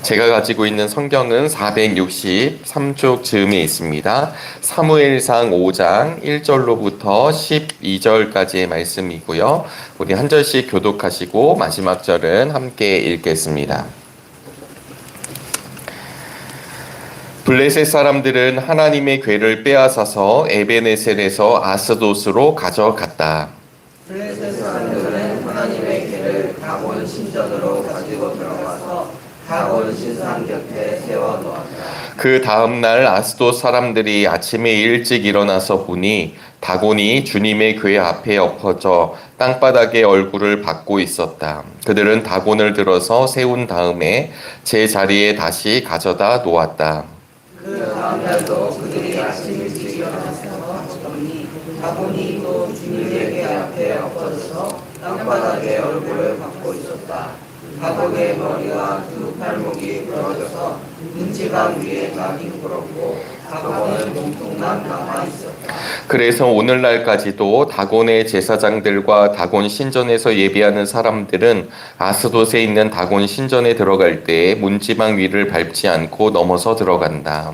제가 가지고 있는 성경은 463쪽 즈음에 있습니다. 사무엘상 5장 1절로부터 12절까지의 말씀이고요. 우리 한 절씩 교독하시고 마지막 절은 함께 읽겠습니다. 블레셋 사람들은 하나님의 궤를 빼앗아서 에베네셀에서 아스돗으로 가져갔다. 블레셋 사람들은 하나님의 궤를 다곤 신전으로 가지고 들어가서 다곤 신상 곁에 세워놓았다. 그 다음 날 아스돗 사람들이 아침에 일찍 일어나서 보니 다곤이 주님의 궤 앞에 엎어져 땅바닥에 얼굴을 받고 있었다. 그들은 다곤을 들어서 세운 다음에 제 자리에 다시 가져다 놓았다. 그 다음 날도 그들이 아침 일찍 일어나서 보니 다곤이 또 주님의 궤 앞에 엎어져서 땅바닥에 얼굴을 받고 있었다. 다곤의 머리와 두 팔목이 부러져서 문지방 위에 낙이 풀었고 다곤은 몸통만 남아 있었다. 그래서 오늘날까지도 다곤의 제사장들과 다곤 신전에서 예배하는 사람들은 아스돗에 있는 다곤 신전에 들어갈 때 문지방 위를 밟지 않고 넘어서 들어간다.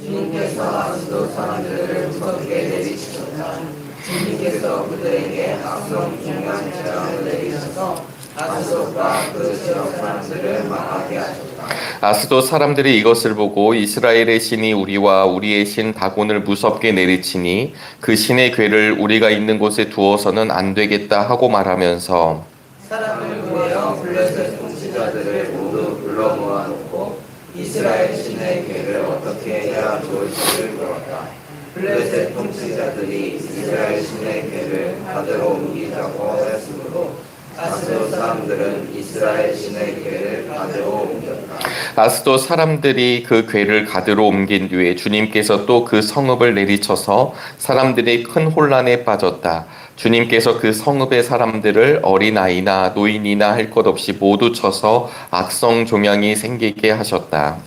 주님께서 아스돗 사람들을 무섭게 내리치셨다. 주님께서 그들에게 악성 중한 재앙을 내리셔서 아스돗과 그 지역 사람들을 망하게 하셨다. 아스돗 사람들이 이것을 보고 이스라엘의 신이 우리와 우리의 신 다곤을 무섭게 내리치니 그 신의 궤를 우리가 있는 곳에 두어서는 안 되겠다 하고 말하면서 사람을 보내어 블레셋 통치자들을 모두 불러 모아놓고 이스라엘 신의 궤를 어떻게 해야 좋을지를 물었다. 블레셋 통치자들이 이스라엘 신의 궤를 가드로 옮기자고 하였으므로 아스돗 사람들은 이스라엘 신의 궤를 가드로 옮겼다. 아스돗 사람들이 그 궤를 가드로 옮긴 뒤에 주님께서 또 그 성읍을 내리쳐서 사람들이 큰 혼란에 빠졌다. 주님께서 그 성읍의 사람들을 어린아이나 노인이나 할 것 없이 모두 쳐서 악성 종양이 생기게 하셨다.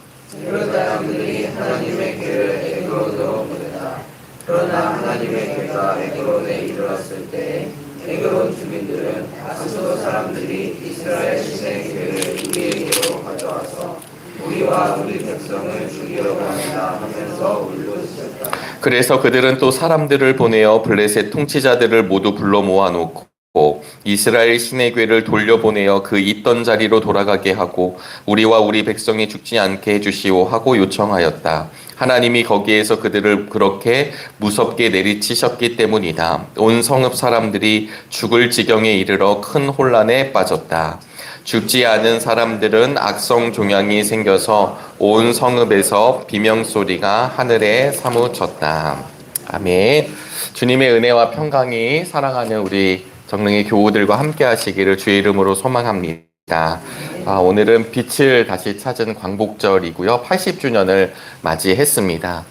그 사람들이 하나님의 궤를 에그론으로 보냈다. 그러나 하나님의 궤가 에그론에 이르렀을 때 에그론 주민들은 아스돗 사람들이 이스라엘 신의 궤를 우리에게로 가져와서 우리와 우리 백성을 죽이려고 한다 하면서 울부짖었다. 그래서 그들은 또 사람들을 보내어 블레셋 통치자들을 모두 불러 모아놓고 이스라엘 신의 궤를 돌려보내어 그 있던 자리로 돌아가게 하고 우리와 우리 백성이 죽지 않게 해주시오 하고 요청하였다. 하나님이 거기에서 그들을 그렇게 무섭게 내리치셨기 때문이다. 온 성읍 사람들이 죽을 지경에 이르러 큰 혼란에 빠졌다. 죽지 않은 사람들은 악성 종양이 생겨서 온 성읍에서 비명소리가 하늘에 사무쳤다. 아멘. 주님의 은혜와 평강이 사랑하는 우리 정릉의 교우들과 함께 하시기를 주의 이름으로 소망합니다. 오늘은 빛을 다시 찾은 광복절이고요. 80주년을 맞이했습니다.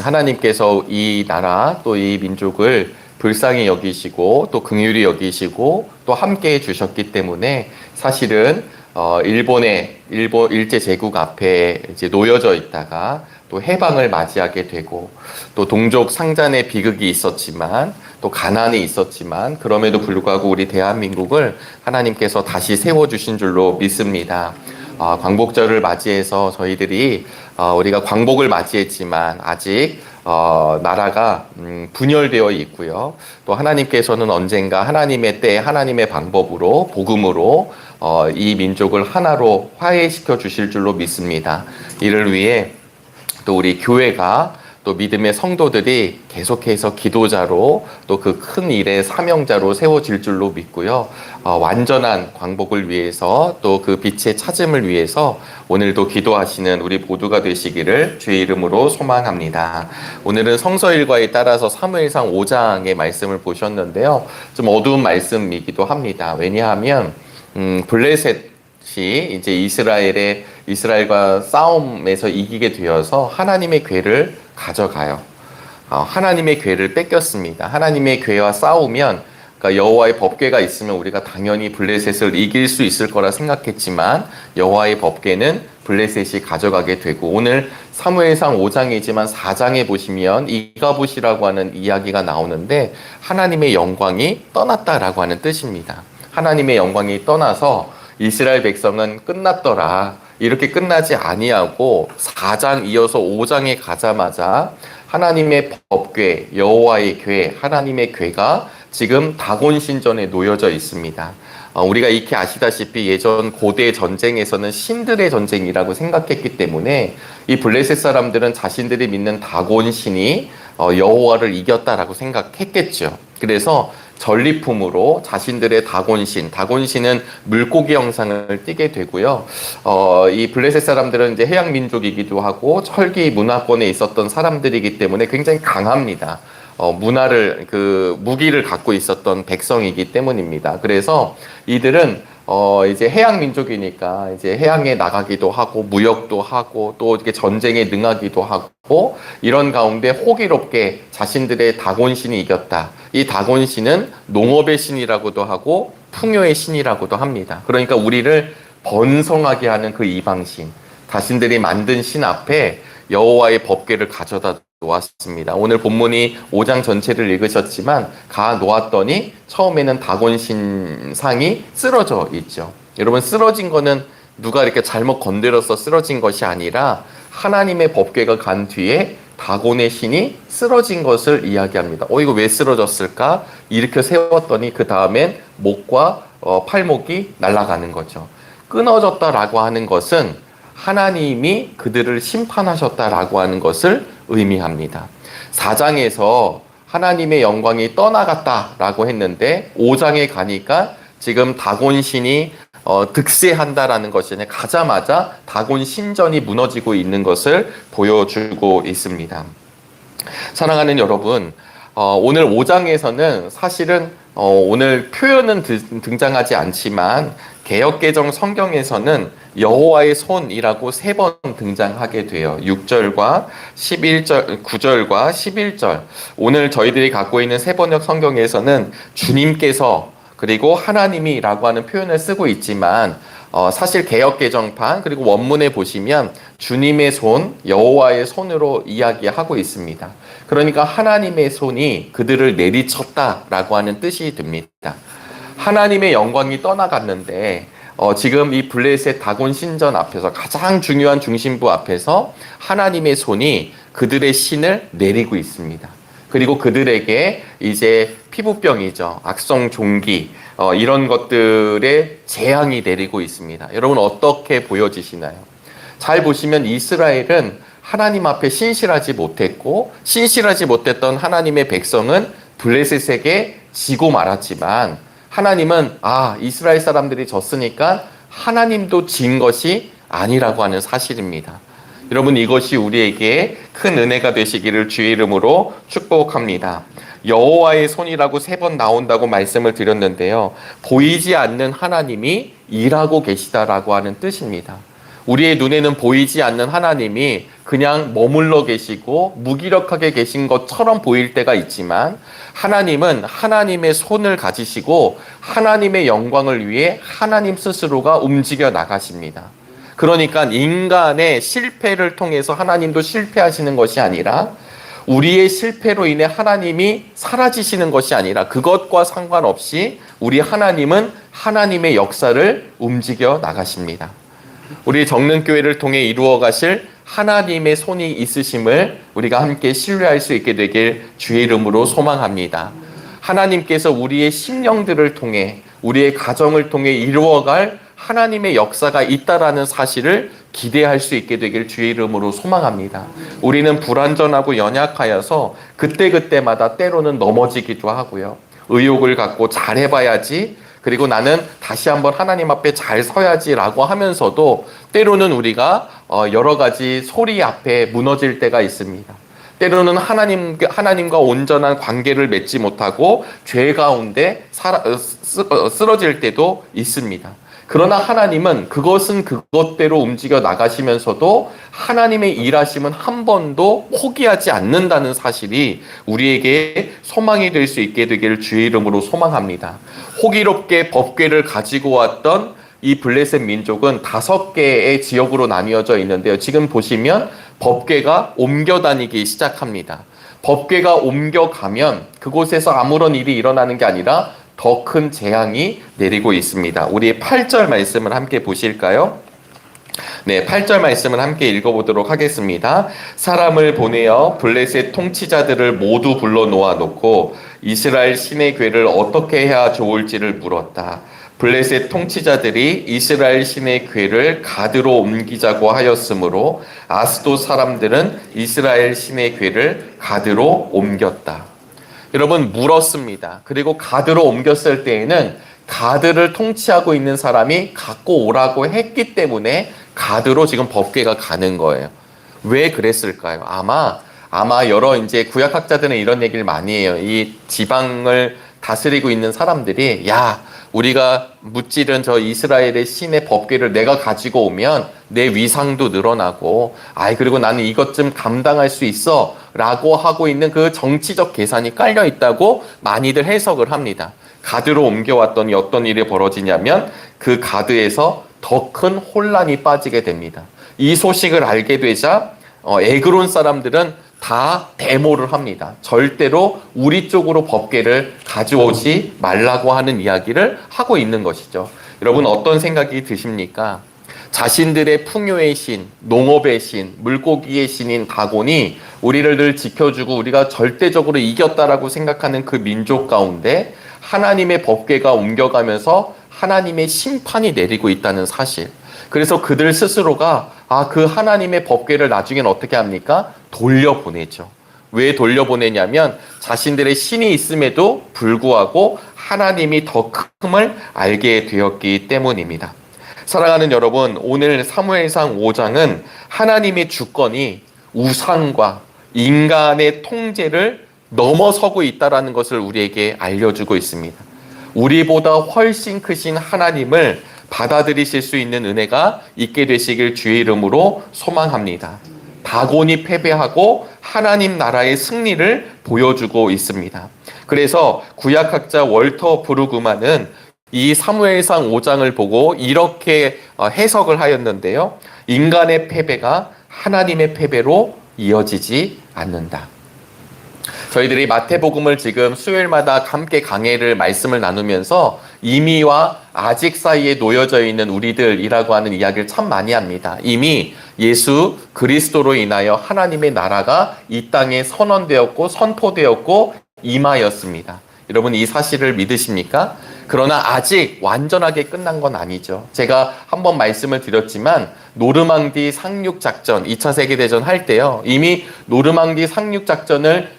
하나님께서 이 나라 또 이 민족을 불쌍히 여기시고 또 긍휼히 여기시고 또 함께 해주셨기 때문에 사실은 일본 일제 제국 앞에 이제 놓여져 있다가 또 해방을 맞이하게 되고 또 동족 상잔의 비극이 있었지만 또 가난이 있었지만 그럼에도 불구하고 우리 대한민국을 하나님께서 다시 세워주신 줄로 믿습니다. 광복절을 맞이해서 저희들이 우리가 광복을 맞이했지만 아직 나라가 분열되어 있고요. 또 하나님께서는 언젠가 하나님의 때 하나님의 방법으로 복음으로 이 민족을 하나로 화해시켜 주실 줄로 믿습니다. 이를 위해 또 우리 교회가 또 믿음의 성도들이 계속해서 기도자로 또 그 큰 일의 사명자로 세워질 줄로 믿고요. 완전한 광복을 위해서 또 그 빛의 찾음을 위해서 오늘도 기도하시는 우리 모두가 되시기를 주의 이름으로 소망합니다. 오늘은 성서 일과에 따라서 사무엘상 5장의 말씀을 보셨는데요. 좀 어두운 말씀이기도 합니다. 왜냐하면 블레셋이 이제 이스라엘과 싸움에서 이기게 되어서 하나님의 궤를 가져가요. 하나님의 궤를 뺏겼습니다. 하나님의 궤와 싸우면 그러니까 여호와의 법궤가 있으면 우리가 당연히 블레셋을 이길 수 있을 거라 생각했지만 여호와의 법궤는 블레셋이 가져가게 되고 오늘 사무엘상 5장이지만 4장에 보시면 이가봇이라고 하는 이야기가 나오는데 하나님의 영광이 떠났다라고 하는 뜻입니다. 하나님의 영광이 떠나서 이스라엘 백성은 끝났더라. 이렇게 끝나지 아니하고 4장 이어서 5장에 가자마자 하나님의 법궤, 여호와의 궤, 하나님의 궤가 지금 다곤 신전에 놓여져 있습니다. 우리가 익히 아시다시피 예전 고대 전쟁에서는 신들의 전쟁이라고 생각했기 때문에 이 블레셋 사람들은 자신들이 믿는 다곤 신이 여호와를 이겼다라고 생각했겠죠. 그래서 전리품으로 자신들의 다곤신은 물고기 형상을 띠게 되고요. 이 블레셋 사람들은 이제 해양 민족이기도 하고 철기 문화권에 있었던 사람들이기 때문에 굉장히 강합니다. 무기를 갖고 있었던 백성이기 때문입니다. 그래서 이들은 이제 해양 민족이니까 이제 해양에 나가기도 하고 무역도 하고 또 이렇게 전쟁에 능하기도 하고 이런 가운데 호기롭게 자신들의 다곤신이 이겼다. 이 다곤신은 농업의 신이라고도 하고 풍요의 신이라고도 합니다. 그러니까 우리를 번성하게 하는 그 이방신, 자신들이 만든 신 앞에 여호와의 법궤를 가져다 놓았습니다. 오늘 본문이 5장 전체를 읽으셨지만 가 놓았더니 처음에는 다곤신 상이 쓰러져 있죠. 여러분, 쓰러진 거는 누가 이렇게 잘못 건드려서 쓰러진 것이 아니라 하나님의 법궤가 간 뒤에 다곤의 신이 쓰러진 것을 이야기합니다. 이거 왜 쓰러졌을까? 일으켜 세웠더니 그 다음엔 목과 팔목이 날아가는 거죠. 끊어졌다라고 하는 것은 하나님이 그들을 심판하셨다라고 하는 것을 의미합니다. 4장에서 하나님의 영광이 떠나갔다라고 했는데 5장에 가니까 지금 다곤신이 득세한다라는 것이 아니라 가자마자 다곤 신전이 무너지고 있는 것을 보여주고 있습니다. 사랑하는 여러분, 오늘 5장에서는 사실은 오늘 표현은 등장하지 않지만 개역개정 성경에서는 여호와의 손이라고 3번 등장하게 돼요. 6절과 11절, 9절과 11절. 오늘 저희들이 갖고 있는 세번역 성경에서는 주님께서 그리고 하나님이라고 하는 표현을 쓰고 있지만 사실 개역개정판 그리고 원문에 보시면 주님의 손, 여호와의 손으로 이야기하고 있습니다. 그러니까 하나님의 손이 그들을 내리쳤다라고 하는 뜻이 듭니다. 하나님의 영광이 떠나갔는데 지금 이 블레셋 다곤 신전 앞에서 가장 중요한 중심부 앞에서 하나님의 손이 그들의 신을 내리고 있습니다. 그리고 그들에게 이제 피부병이죠. 악성 종기 이런 것들의 재앙이 내리고 있습니다. 여러분 어떻게 보여지시나요? 잘 보시면 이스라엘은 하나님 앞에 신실하지 못했고 신실하지 못했던 하나님의 백성은 블레셋에게 지고 말았지만 하나님은 이스라엘 사람들이 졌으니까 하나님도 진 것이 아니라고 하는 사실입니다. 여러분 이것이 우리에게 큰 은혜가 되시기를 주의 이름으로 축복합니다. 여호와의 손이라고 3번 나온다고 말씀을 드렸는데요. 보이지 않는 하나님이 일하고 계시다라고 하는 뜻입니다. 우리의 눈에는 보이지 않는 하나님이 그냥 머물러 계시고 무기력하게 계신 것처럼 보일 때가 있지만 하나님은 하나님의 손을 가지시고 하나님의 영광을 위해 하나님 스스로가 움직여 나가십니다. 그러니까 인간의 실패를 통해서 하나님도 실패하시는 것이 아니라 우리의 실패로 인해 하나님이 사라지시는 것이 아니라 그것과 상관없이 우리 하나님은 하나님의 역사를 움직여 나가십니다. 우리 정릉교회를 통해 이루어 가실 하나님의 손이 있으심을 우리가 함께 신뢰할 수 있게 되길 주의 이름으로 소망합니다. 하나님께서 우리의 심령들을 통해 우리의 가정을 통해 이루어갈 하나님의 역사가 있다라는 사실을 기대할 수 있게 되길 주의 이름으로 소망합니다. 우리는 불완전하고 연약하여서 그때그때마다 때로는 넘어지기도 하고요. 의욕을 갖고 잘해봐야지, 그리고 나는 다시 한번 하나님 앞에 잘 서야지라고 하면서도 때로는 우리가 여러 가지 소리 앞에 무너질 때가 있습니다. 때로는 하나님과 온전한 관계를 맺지 못하고 죄 가운데 쓰러질 때도 있습니다. 그러나 하나님은 그것은 그것대로 움직여 나가시면서도 하나님의 일하심은 한 번도 포기하지 않는다는 사실이 우리에게 소망이 될 수 있게 되기를 주의 이름으로 소망합니다. 호기롭게 법궤를 가지고 왔던 이 블레셋 민족은 5개의 지역으로 나뉘어져 있는데요. 지금 보시면 법궤가 옮겨 다니기 시작합니다. 법궤가 옮겨가면 그곳에서 아무런 일이 일어나는 게 아니라 더 큰 재앙이 내리고 있습니다. 우리 8절 말씀을 함께 보실까요? 네, 8절 말씀을 함께 읽어보도록 하겠습니다. 사람을 보내어 블레셋 통치자들을 모두 불러 놓아놓고 이스라엘 신의 괴를 어떻게 해야 좋을지를 물었다. 블레셋 통치자들이 이스라엘 신의 괴를 가드로 옮기자고 하였으므로 아스돗 사람들은 이스라엘 신의 괴를 가드로 옮겼다. 여러분, 물었습니다. 그리고 가드로 옮겼을 때에는 가드를 통치하고 있는 사람이 갖고 오라고 했기 때문에 가드로 지금 법궤가 가는 거예요. 왜 그랬을까요? 아마 여러 이제 구약학자들은 이런 얘기를 많이 해요. 이 지방을 다스리고 있는 사람들이, 야, 우리가 무찌른 저 이스라엘의 신의 법궤를 내가 가지고 오면 내 위상도 늘어나고, 그리고 나는 이것 좀 감당할 수 있어 라고 하고 있는 그 정치적 계산이 깔려 있다고 많이들 해석을 합니다. 가드로 옮겨왔더니 어떤 일이 벌어지냐면 그 가드에서 더 큰 혼란이 빠지게 됩니다. 이 소식을 알게 되자 에그론 사람들은 다 데모를 합니다. 절대로 우리 쪽으로 법궤를 가져오지 말라고 하는 이야기를 하고 있는 것이죠. 여러분, 어떤 생각이 드십니까? 자신들의 풍요의 신, 농업의 신, 물고기의 신인 다곤이 우리를 늘 지켜주고 우리가 절대적으로 이겼다라고 생각하는 그 민족 가운데 하나님의 법궤가 옮겨가면서 하나님의 심판이 내리고 있다는 사실. 그래서 그들 스스로가 그 하나님의 법궤를 나중엔 어떻게 합니까? 돌려보내죠. 왜 돌려보내냐면 자신들의 신이 있음에도 불구하고 하나님이 더 크음을 알게 되었기 때문입니다. 사랑하는 여러분, 오늘 사무엘상 5장은 하나님의 주권이 우상과 인간의 통제를 넘어서고 있다는 것을 우리에게 알려주고 있습니다. 우리보다 훨씬 크신 하나님을 받아들이실 수 있는 은혜가 있게 되시길 주의 이름으로 소망합니다. 다곤이 패배하고 하나님 나라의 승리를 보여주고 있습니다. 그래서 구약학자 월터 브루그만은 이 사무엘상 5장을 보고 이렇게 해석을 하였는데요. 인간의 패배가 하나님의 패배로 이어지지 않는다. 저희들이 마태복음을 지금 수요일마다 함께 말씀을 나누면서 이미와 아직 사이에 놓여져 있는 우리들이라고 하는 이야기를 참 많이 합니다. 이미 예수 그리스도로 인하여 하나님의 나라가 이 땅에 선언되었고 선포되었고 임하였습니다. 여러분, 이 사실을 믿으십니까? 그러나 아직 완전하게 끝난 건 아니죠. 제가 한번 말씀을 드렸지만 노르망디 상륙 작전, 2차 세계대전 할 때요. 이미 노르망디 상륙 작전을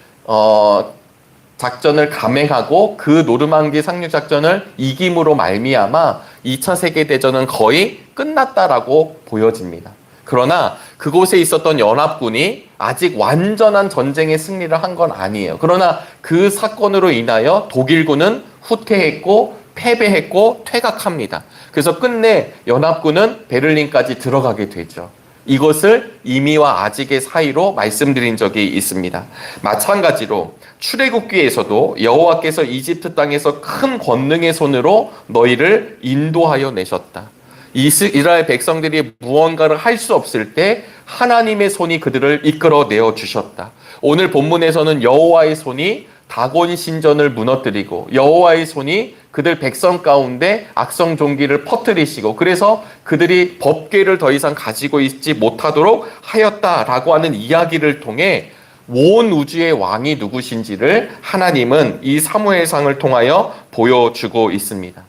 감행하고 그 노르망디 상륙 작전을 이김으로 말미암아 2차 세계대전은 거의 끝났다라고 보여집니다. 그러나 그곳에 있었던 연합군이 아직 완전한 전쟁의 승리를 한 건 아니에요. 그러나 그 사건으로 인하여 독일군은 후퇴했고 패배했고 퇴각합니다. 그래서 끝내 연합군은 베를린까지 들어가게 되죠. 이것을 이미와 아직의 사이로 말씀드린 적이 있습니다. 마찬가지로 출애굽기에서도 여호와께서 이집트 땅에서 큰 권능의 손으로 너희를 인도하여 내셨다. 이스라엘 백성들이 무언가를 할 수 없을 때 하나님의 손이 그들을 이끌어내어 주셨다. 오늘 본문에서는 여호와의 손이 다곤 신전을 무너뜨리고 여호와의 손이 그들 백성 가운데 악성 종기를 퍼뜨리시고 그래서 그들이 법궤를 더 이상 가지고 있지 못하도록 하였다라고 하는 이야기를 통해 온 우주의 왕이 누구신지를 하나님은 이 사무엘상을 통하여 보여주고 있습니다.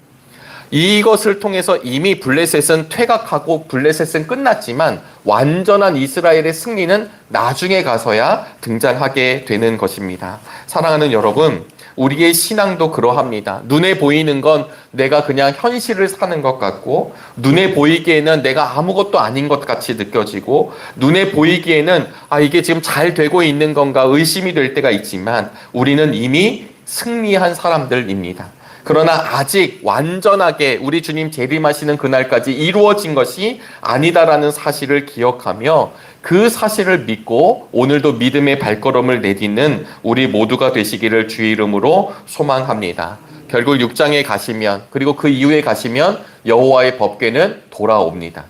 이것을 통해서 이미 블레셋은 퇴각하고 블레셋은 끝났지만 완전한 이스라엘의 승리는 나중에 가서야 등장하게 되는 것입니다. 사랑하는 여러분, 우리의 신앙도 그러합니다. 눈에 보이는 건 내가 그냥 현실을 사는 것 같고, 눈에 보이기에는 내가 아무것도 아닌 것 같이 느껴지고, 눈에 보이기에는 이게 지금 잘 되고 있는 건가 의심이 될 때가 있지만 우리는 이미 승리한 사람들입니다. 그러나 아직 완전하게 우리 주님 재림하시는 그날까지 이루어진 것이 아니다라는 사실을 기억하며 그 사실을 믿고 오늘도 믿음의 발걸음을 내딛는 우리 모두가 되시기를 주의 이름으로 소망합니다. 결국 6장에 가시면 그리고 그 이후에 가시면 여호와의 법궤는 돌아옵니다.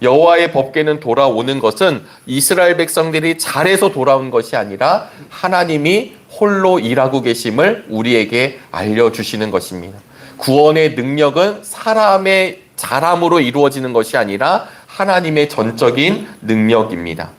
여호와의 법궤는 돌아오는 것은 이스라엘 백성들이 잘해서 돌아온 것이 아니라 하나님이 홀로 일하고 계심을 우리에게 알려주시는 것입니다. 구원의 능력은 사람의 잘함으로 이루어지는 것이 아니라 하나님의 전적인 능력입니다.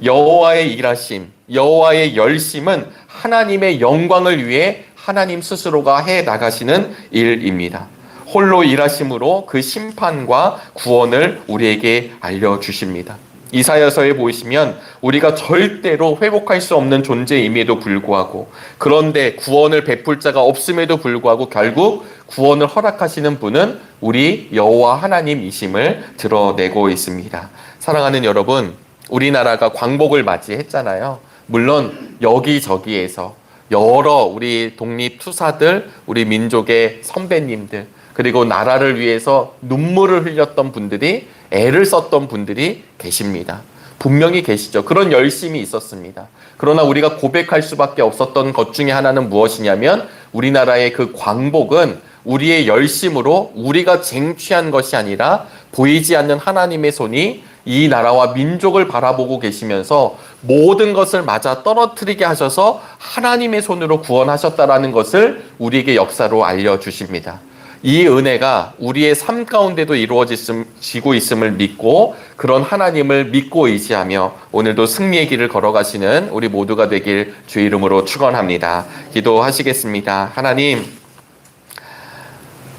여호와의 일하심, 여호와의 열심은 하나님의 영광을 위해 하나님 스스로가 해 나가시는 일입니다. 홀로 일하심으로 그 심판과 구원을 우리에게 알려주십니다. 이사야서에 보시면 우리가 절대로 회복할 수 없는 존재임에도 불구하고, 그런데 구원을 베풀 자가 없음에도 불구하고 결국 구원을 허락하시는 분은 우리 여호와 하나님이심을 드러내고 있습니다. 사랑하는 여러분, 우리나라가 광복을 맞이했잖아요. 물론 여기저기에서 여러 우리 독립투사들, 우리 민족의 선배님들, 그리고 나라를 위해서 눈물을 흘렸던 분들이, 애를 썼던 분들이 계십니다. 분명히 계시죠. 그런 열심이 있었습니다. 그러나 우리가 고백할 수밖에 없었던 것 중에 하나는 무엇이냐면, 우리나라의 그 광복은 우리의 열심으로 우리가 쟁취한 것이 아니라 보이지 않는 하나님의 손이 이 나라와 민족을 바라보고 계시면서 모든 것을 맞아 떨어뜨리게 하셔서 하나님의 손으로 구원하셨다라는 것을 우리에게 역사로 알려주십니다. 이 은혜가 우리의 삶 가운데도 이루어지고 있음을 믿고, 그런 하나님을 믿고 의지하며 오늘도 승리의 길을 걸어가시는 우리 모두가 되길 주의 이름으로 축원합니다. 기도하시겠습니다. 하나님,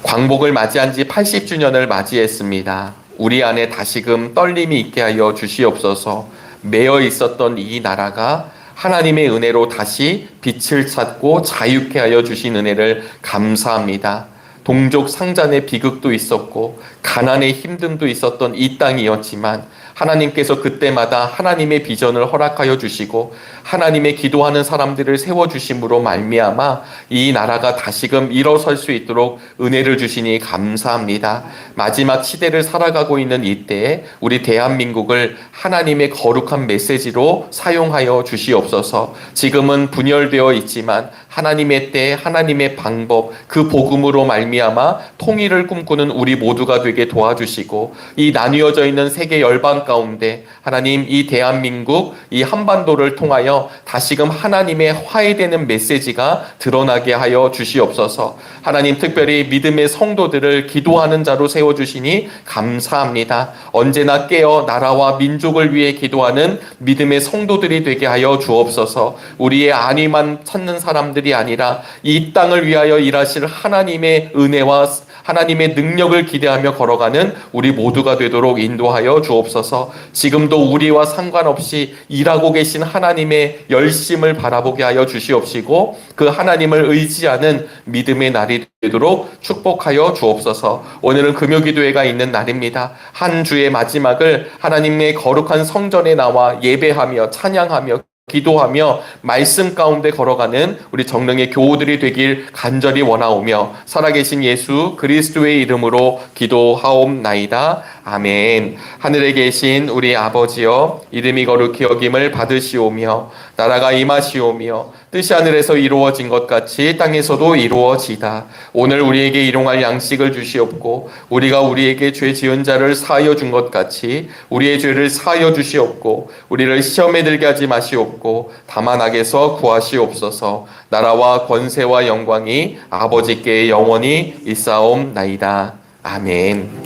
광복을 맞이한 지 80주년을 맞이했습니다. 우리 안에 다시금 떨림이 있게 하여 주시옵소서. 매여 있었던 이 나라가 하나님의 은혜로 다시 빛을 찾고 자유케 하여 주신 은혜를 감사합니다. 동족 상잔의 비극도 있었고 가난의 힘듦도 있었던 이 땅이었지만, 하나님께서 그때마다 하나님의 비전을 허락하여 주시고 하나님의 기도하는 사람들을 세워주심으로 말미암아 이 나라가 다시금 일어설 수 있도록 은혜를 주시니 감사합니다. 마지막 시대를 살아가고 있는 이때에 우리 대한민국을 하나님의 거룩한 메시지로 사용하여 주시옵소서. 지금은 분열되어 있지만 하나님의 때, 하나님의 방법, 그 복음으로 말미암아 통일을 꿈꾸는 우리 모두가 되게 도와주시고, 이 나뉘어져 있는 세계 열방 가운데 하나님, 이 대한민국, 이 한반도를 통하여 다시금 하나님의 화해되는 메시지가 드러나게 하여 주시옵소서. 하나님, 특별히 믿음의 성도들을 기도하는 자로 세워주시니 감사합니다. 언제나 깨어 나라와 민족을 위해 기도하는 믿음의 성도들이 되게 하여 주옵소서. 우리의 안위만 찾는 사람들이 아니라 이 땅을 위하여 일하실 하나님의 은혜와 하나님의 능력을 기대하며 걸어가는 우리 모두가 되도록 인도하여 주옵소서. 지금도 우리와 상관없이 일하고 계신 하나님의 열심을 바라보게 하여 주시옵시고, 그 하나님을 의지하는 믿음의 날이 되도록 축복하여 주옵소서. 오늘은 금요기도회가 있는 날입니다. 한 주의 마지막을 하나님의 거룩한 성전에 나와 예배하며 찬양하며 기도하며 말씀 가운데 걸어가는 우리 정령의 교우들이 되길 간절히 원하오며, 살아계신 예수 그리스도의 이름으로 기도하옵나이다. 아멘. 하늘에 계신 우리 아버지여, 이름이 거룩히 여김을 받으시오며 나라가 임하시오며 뜻이 하늘에서 이루어진 것 같이 땅에서도 이루어지다. 오늘 우리에게 일용할 양식을 주시옵고, 우리가 우리에게 죄 지은 자를 사하여 준 것 같이 우리의 죄를 사하여 주시옵고, 우리를 시험에 들게 하지 마시옵고 다만 악에서 구하시옵소서. 나라와 권세와 영광이 아버지께 영원히 있사옵나이다. 아멘.